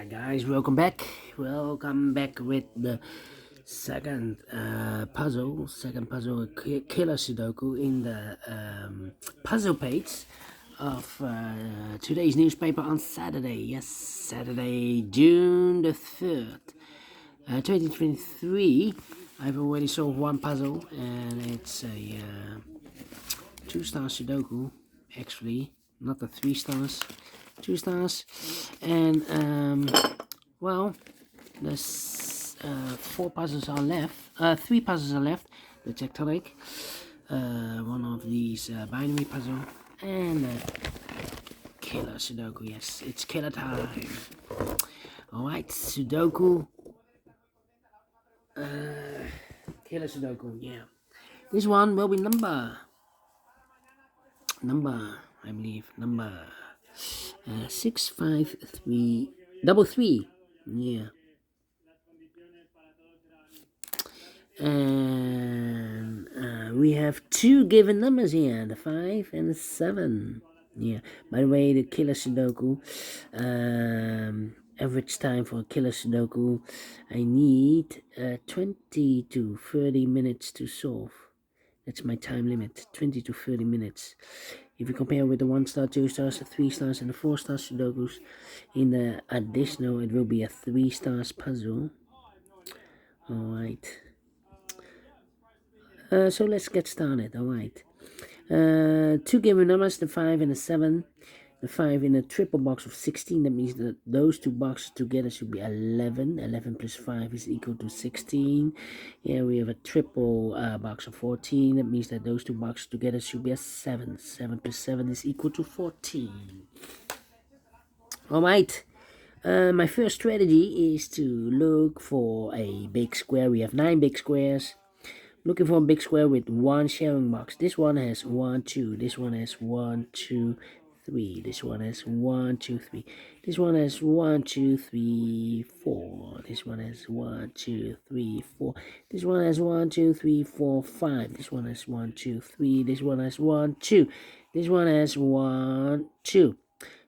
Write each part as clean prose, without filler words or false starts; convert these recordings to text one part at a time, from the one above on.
Hi guys, welcome back. Welcome back with the second puzzle, Killer Sudoku in the puzzle page of today's newspaper on Saturday. Yes, Saturday, June the 3rd, 2023. I've already solved one puzzle and it's a 2-star Sudoku, actually, not the 3 stars. 2 stars, and well, there's 4 puzzles are left. 3 puzzles are left. The tectonic, one of these binary puzzle, and Killer Sudoku. Yes, it's killer time. All right, Sudoku. Killer Sudoku. Yeah, this one will be number. I believe number 65333. Yeah. And we have 2 given numbers here, the 5 and the 7. Yeah. By the way, the Killer Sudoku, average time for Killer Sudoku, I need 20 to 30 minutes to solve. That's my time limit, 20 to 30 minutes. If you compare with the 1-star, 2 stars, the 3 stars, and the 4-star Sudokus, in the additional, it will be a 3 stars puzzle. Alright. So let's get started. Alright. 2 given numbers, the 5 and the 7. The 5 in a triple box of 16. That means that those 2 boxes together should be 11. 11 plus 5 is equal to 16. Here we have a triple box of 14. That means that those 2 boxes together should be a 7. 7 plus 7 is equal to 14. Alright. My first strategy is to look for a big square. We have 9 big squares. Looking for a big square with 1 sharing box. This one has 1, 2. This one has 1, 2, 3. This one has 1, 2, 3. This one has 1, 2, 3, 4. This one has 1, 2, 3, 4. This one has 1, 2, 3, 4, 5. This one has 1, 2, 3. This one has 1, 2. This one has 1, 2.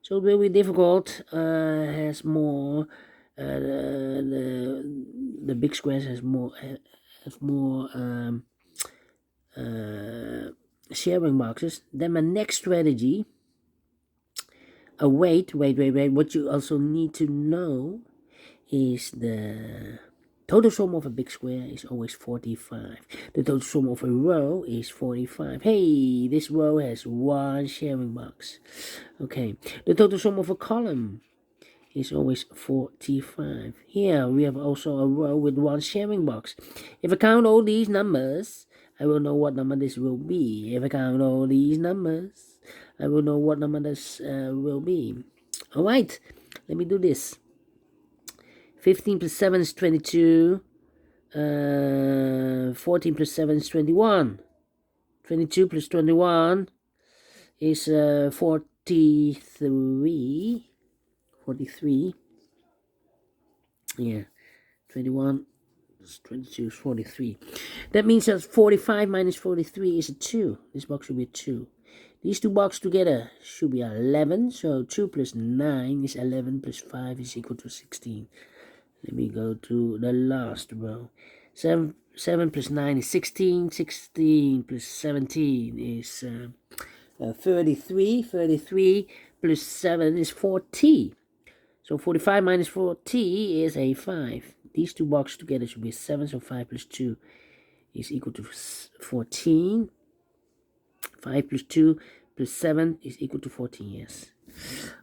So it will be difficult. Has more. The big squares has more. Have more sharing boxes. Then my next strategy. Wait. What you also need to know is the total sum of a big square is always 45. The total sum of a row is 45. Hey, this row has 1 sharing box. Okay, the total sum of a column is always 45. Here we have also a row with 1 sharing box. If I count all these numbers, I will know what number this will be. If I count all these numbers, I will know what number this will be. Alright, let me do this. 15 plus 7 is 22. 14 plus 7 is 21. 22 plus 21 is 43. 43. Yeah. 21 plus 22 is 43. That means that 45 minus 43 is a 2. This box should be a 2. These 2 boxes together should be 11. So 2 plus 9 is 11 plus 5 is equal to 16. Let me go to the last row. 7 plus 9 is 16. 16 plus 17 is 33. 33 plus 7 is 40. So 45 minus 40 is a 5. These 2 boxes together should be 7. So 5 plus 2 is equal to 14. 5 plus 2 plus 7 is equal to 14, yes.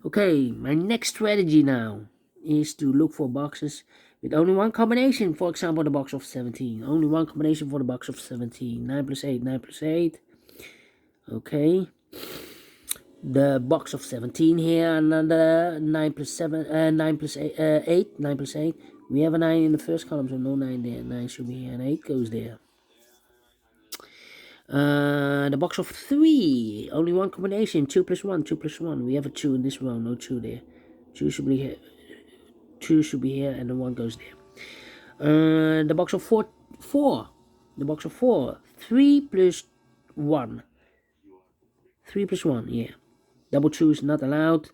Okay, my next strategy now is to look for boxes with only 1 combination. For example, the box of 17. Only 1 combination for the box of 17. 9 plus 8, 9 plus 8. Okay. The box of 17 here, another 9 plus 7, 9 plus 8, 9 plus 8. We have a 9 in the first column, so no 9 there. 9 should be here, and 8 goes there. The box of 3, only 1 combination. 2 plus 1, 2 plus 1. We have a 2 in this row, no 2 there. 2 should be here. 2 should be here, and the 1 goes there. The box of 4. The box of 4. 3 plus 1. 3 plus 1, yeah. Double 2 is not allowed.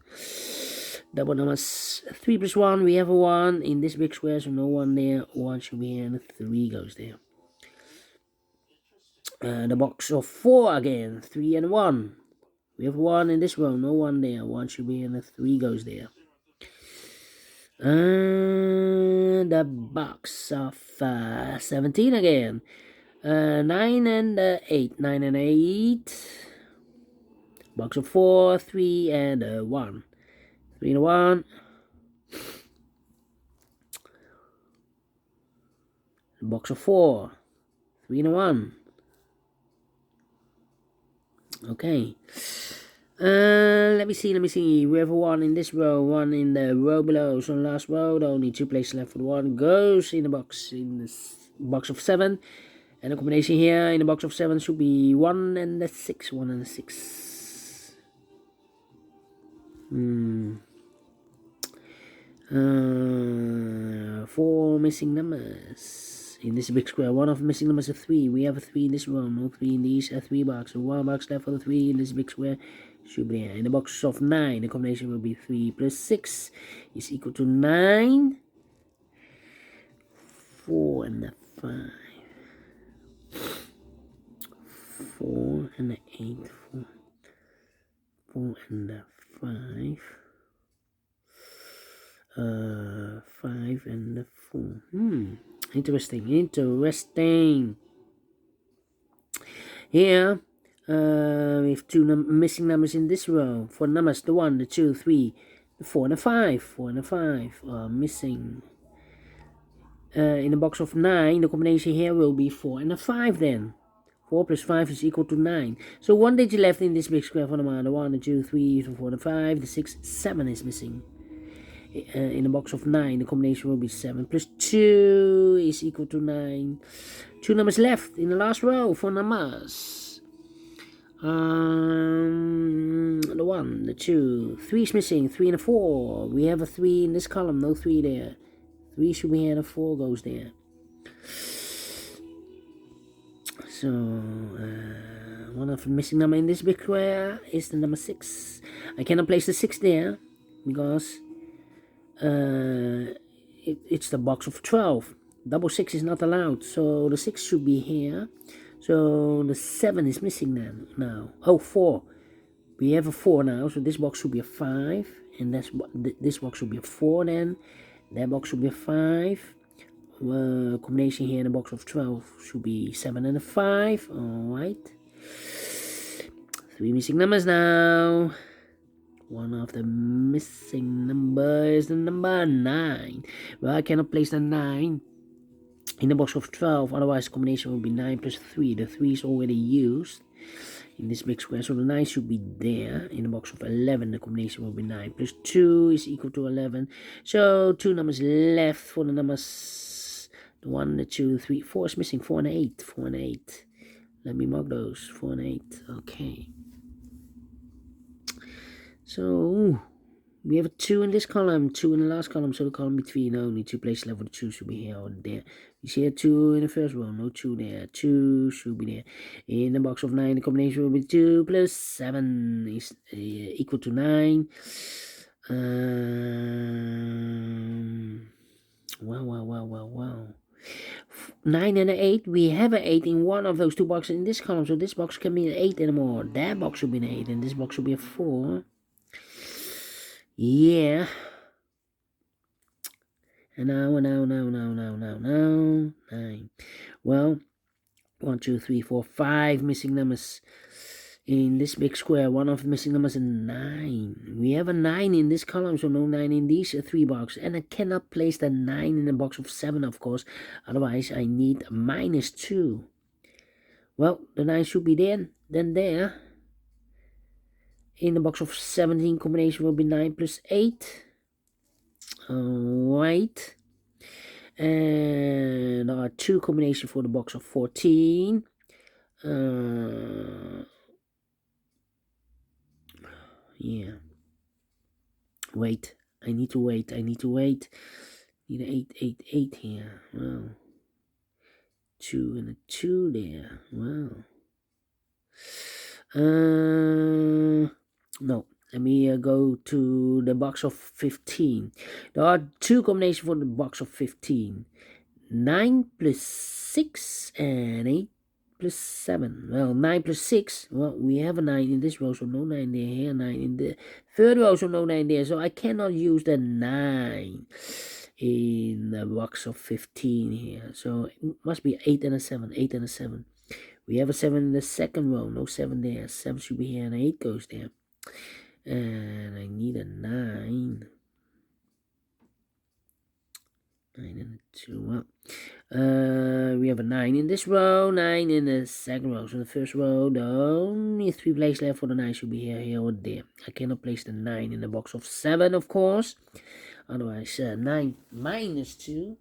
Double numbers 3 plus 1. We have a 1 in this big square, so no 1 there. 1 should be here, and 3 goes there. The box of 4 again. 3 and 1. We have 1 in this row, no 1 there. 1 should be here, and 3 goes there. The box of 17 again. 9 and 8. 9 and 8. Box of 4, 3 and 1. 3 and 1. Box of 4. 3 and 1. Okay. Let me see. We have a 1 in this row, 1 in the row below. So last row, only 2 places left for the 1. Goes in the box of 7. And the combination here in the box of 7 should be 1 and the 6. 1 and the 6. 4 missing numbers. In this big square, one of the missing numbers is 3. We have a 3 in this row, no 3 in these 3 boxes. So 1 box left for the 3 in this big square should be there. In the box of 9, the combination will be 3 plus 6 is equal to 9. 4 and the 5. 4 and the 8. 4 and the 5. 5 and the 4. Interesting. Here, we have 2 missing numbers in this row. 4 numbers, the 1, the 2, 3, the 4 and the 5. 4 and the 5 are missing. In the box of 9, the combination here will be 4 and a 5 then. 4 plus 5 is equal to 9. So 1 digit left in this big square for the 1, the 2, 3, the 4, the 5, the 6, 7 is missing. In the box of 9, the combination will be 7 plus 2 is equal to 9. 2 numbers left in the last row, 4 numbers. The 1, the 2, 3 is missing, 3 and a 4. We have a 3 in this column, no 3 there. 3 should be here, and a 4 goes there. So, one of the missing number in this big square is the number 6. I cannot place the 6 there because it's the box of 12. Double 6 is not allowed, so the 6 should be here. So the 7 is missing then now. Oh, 4. We have a 4 now, so this box should be a 5, and this box should be a 4 then. That box should be a 5. Combination here in the box of 12 should be 7 and a 5. Alright. 3 missing numbers now. One of the missing numbers is the number 9. Well, I cannot place the 9 in the box of 12, otherwise the combination will be 9 plus 3. The 3 is already used in this big square, so the 9 should be there. In the box of 11, the combination will be 9 plus 2 is equal to 11. So 2 numbers left for the numbers. The 1, the 2, 3, 4 is missing. 4 and 8. 4 and 8. Let me mark those. 4 and 8. Okay. So we have a 2 in this column, 2 in the last column, so the column between only 2 places left for the 2 should be here or there. You see a 2 in the first row, no 2 there, 2 should be there. In the box of 9, the combination will be 2 plus 7 is equal to 9. Wow. 9 and an 8, we have an 8 in one of those 2 boxes in this column, so this box can be an 8 anymore. That box should be an 8, and this box should be a 4. Yeah. And now, 9. Well, 1, 2, 3, 4, 5 missing numbers in this big square. One of the missing numbers is 9. We have a 9 in this column, so no 9 in these 3 boxes. And I cannot place the 9 in the box of 7, of course. Otherwise, I need a minus 2. Well, the 9 should be then there. In the box of 17, combination will be 9 plus 8. Alright. And there are 2 combinations for the box of 14. Yeah. Wait. I need to wait. Need an 8 here. Well. 2 and a 2 there. Well. No. Let me go to the box of 15. There are two combinations for the box of 15. 9 plus 6 and 8 plus 7. Well, 9 plus 6. Well, we have a 9 in this row, so no 9 there. Here, 9 in the third row, so no 9 there. So I cannot use the 9 in the box of 15 here. So it must be 8 and a 7. 8 and a 7. We have a 7 in the second row. No 7 there. 7 should be here and 8 goes there. And I need a 9. 9 and a 2. Well, we have a 9 in this row, 9 in the second row. So the first row, the only 3 places left for the 9 should be here, or there. I cannot place the 9 in the box of 7, of course. Otherwise, 9 minus 2.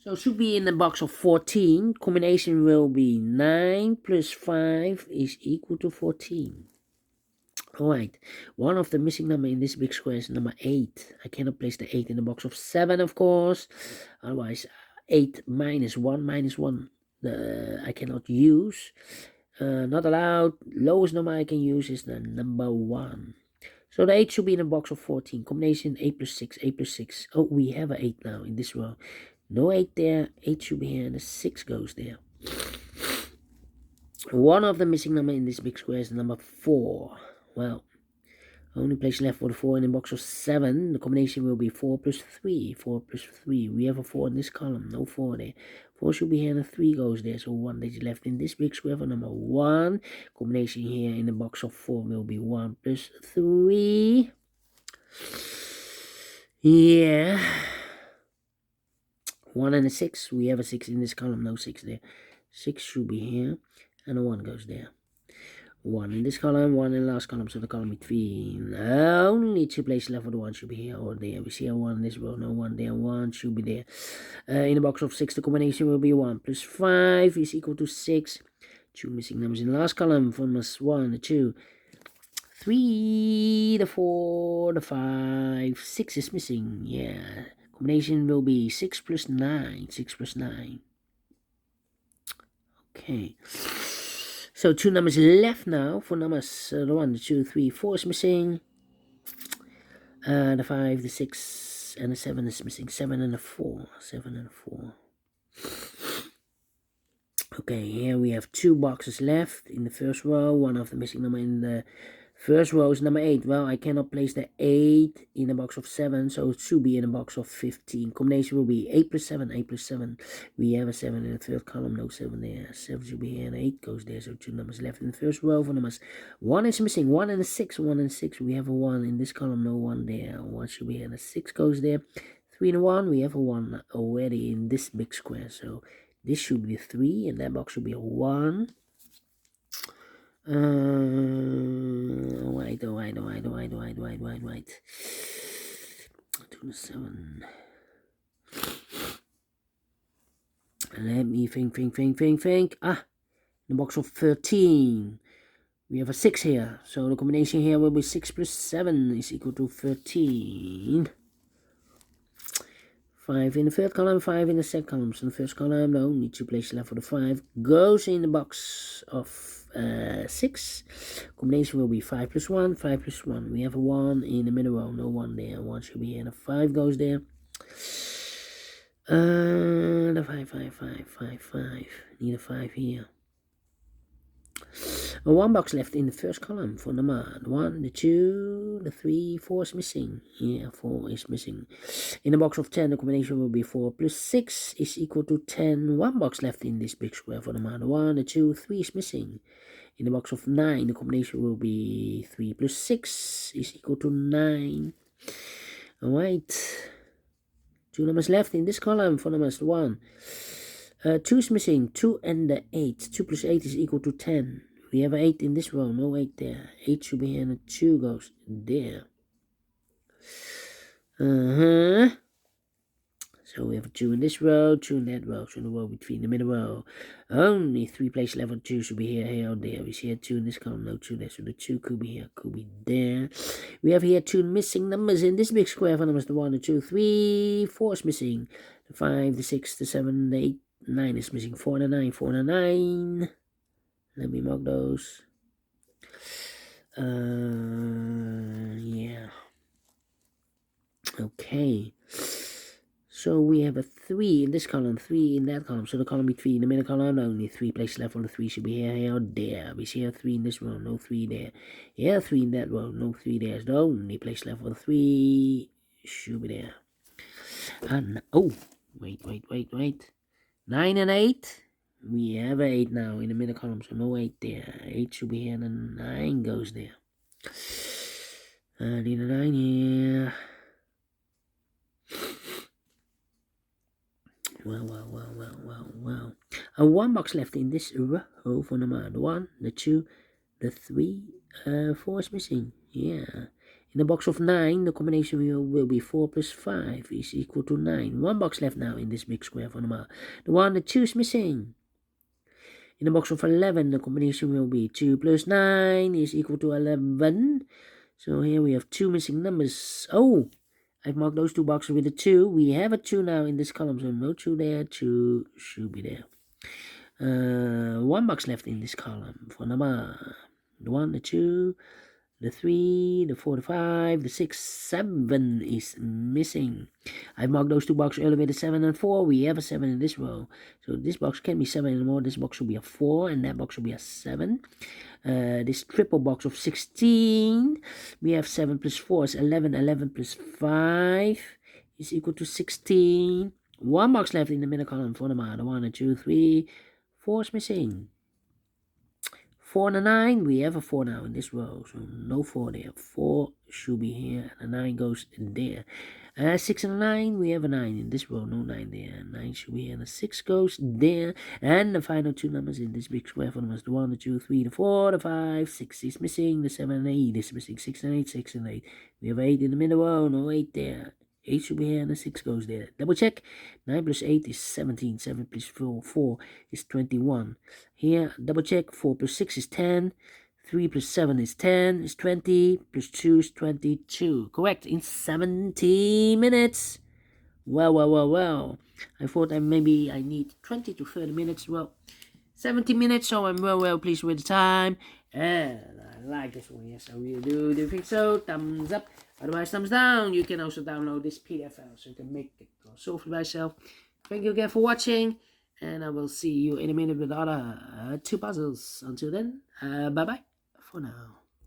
So it should be in the box of 14. Combination will be 9 plus 5 is equal to 14. Alright, one of the missing number in this big square is number 8. I cannot place the 8 in the box of 7, of course. Otherwise, 8 minus 1 I cannot use. Not allowed. Lowest number I can use is the number 1. So the 8 should be in the box of 14. Combination 8 plus 6, 8 plus 6. Oh, we have an 8 now in this row. No 8 there. 8 should be here and the 6 goes there. One of the missing number in this big square is the number 4. Well, only place left for the 4 in the box of 7. The combination will be 4 plus 3. 4 plus 3. We have a 4 in this column. No 4 there. 4 should be here and a 3 goes there. So 1 digit left in this big square for number 1. Combination here in the box of 4 will be 1 plus 3. Yeah. 1 and a 6. We have a 6 in this column. No 6 there. 6 should be here. And a 1 goes there. 1 in this column, 1 in the last column, so the column between. Only 2 places left for the 1 should be here or there. We see a 1 in this row, no 1 there, 1 should be there. In the box of 6, the combination will be 1 plus 5 is equal to 6. 2 missing numbers in the last column, from us 1, the 2, 3, the 4, the 5, 6 is missing, yeah. Combination will be 6 plus 9, 6 plus 9. Okay. So 2 numbers left now for numbers the 1, the 2, 3, 4 is missing. The 5, the 6, and the 7 is missing. 7 and a 4. 7 and a 4. Okay, here we have 2 boxes left in the first row. One of the missing number in the first row is number 8. Well, I cannot place the 8 in a box of 7, so it should be in a box of 15. Combination will be 8 plus 7, 8 plus 7. We have a 7 in the third column, no 7 there. 7 should be here and 8 goes there, so 2 numbers left in the first row. For numbers 1 is missing, 1 and a 6, 1 and 6. We have a 1 in this column, no 1 there. 1 should be here and a 6 goes there. 3 and a 1, we have a 1 already in this big square, so this should be 3, and that box should be a 1. Wait. 2 to 7. Let me think. Ah, the box of 13. We have a 6 here. So the combination here will be 6 plus 7 is equal to 13. 5 in the third column, 5 in the second column. So in the first column, the only 2 places left for the 5 goes in the box of 6. Combination will be 5 plus 1, 5 plus 1. We have a 1 in the middle row, no 1 there. 1 should be here, and a 5 goes there. The 5. Need a 5 here. 1 box left in the first column for number 1, the 2, the 3, 4 is missing. Yeah, 4 is missing. In the box of 10, the combination will be 4 plus 6 is equal to 10. 1 box left in this big square for number 1, the 2, 3 is missing. In the box of 9, the combination will be 3 plus 6 is equal to 9. Alright. 2 numbers left in this column for numbers 1. 2 is missing, 2 and the 8. 2 plus 8 is equal to 10. We have an 8 in this row, no 8 there. 8 should be here and a 2 goes there. So we have a 2 in this row, 2 in that row. So in the row between the middle row. Only 3 places left on 2 should be here or there. We see a 2 in this column, no 2 there. So the 2 could be here, could be there. We have here 2 missing numbers in this big square for numbers the 1, the 2, 3, 4 is missing. The 5, the 6, the 7, the 8, 9 is missing. 4 and a 9, 4 and a 9. Let me mark those. Yeah. Okay. So we have a 3 in this column, 3 in that column. So the column with 3 in the middle column, only 3 places left for the 3 should be here, or there. We see a 3 in this row, no 3 there. Here, 3 in that row, no 3 there. The only place left for the 3 should be there. And oh, wait. 9 and 8. We have a 8 now in the middle column, so no 8 there. 8 should be here, and 9 goes there. I need a 9 here. Well. One box left in this row for number 1, the 2, the 3, 4 is missing. Yeah. In the box of 9, the combination will be 4 plus 5 is equal to 9. One box left now in this big square for number. The 1, the 2 is missing. In the box of 11, the combination will be 2 plus 9 is equal to 11. So here we have 2 missing numbers. Oh, I've marked those 2 boxes with a 2. We have a 2 now in this column, so no 2 there. 2 should be there. 1 box left in this column for number. The 1, the 2, the 3, the 4, the 5, the 6, 7 is missing. I've marked those 2 boxes earlier with a 7 and 4. We have a 7 in this row. So this box can't be 7 anymore. This box will be a 4, and that box will be a 7. This triple box of 16. We have 7 plus 4 is 11. 11 plus 5 is equal to 16. 1 box left in the middle column for number. The 1 and 2, 3, 4 is missing. 4 and a 9, we have a 4 now in this row, so no 4 there. 4 should be here, and a 9 goes in there. 6 and a 9, we have a 9 in this row, no 9 there. 9 should be here, and a 6 goes there. And the final 2 numbers in this big square for numbers, the 1, the 2, 3, the 4, the 5, 6 is missing, the 7 and 8 is missing, 6 and 8, 6 and 8. We have 8 in the middle row, no 8 there. 8 should be here, and the 6 goes there. Double check. 9 plus 8 is 17. 7 plus 4 is 21. Here, double check. 4 plus 6 is 10. 3 plus 7 is 10. Is 20. Plus 2 is 22. Correct. In 70 minutes. Well. I thought maybe I need 20 to 30 minutes. Well, 70 minutes, so I'm well pleased with the time. And I like this one. Yes, I really do. Do you think so? Thumbs up. Otherwise, thumbs down. You can also download this PDF file so you can make it solve it by yourself. Thank you again for watching, and I will see you in a minute with other 2 puzzles. Until then, bye-bye for now.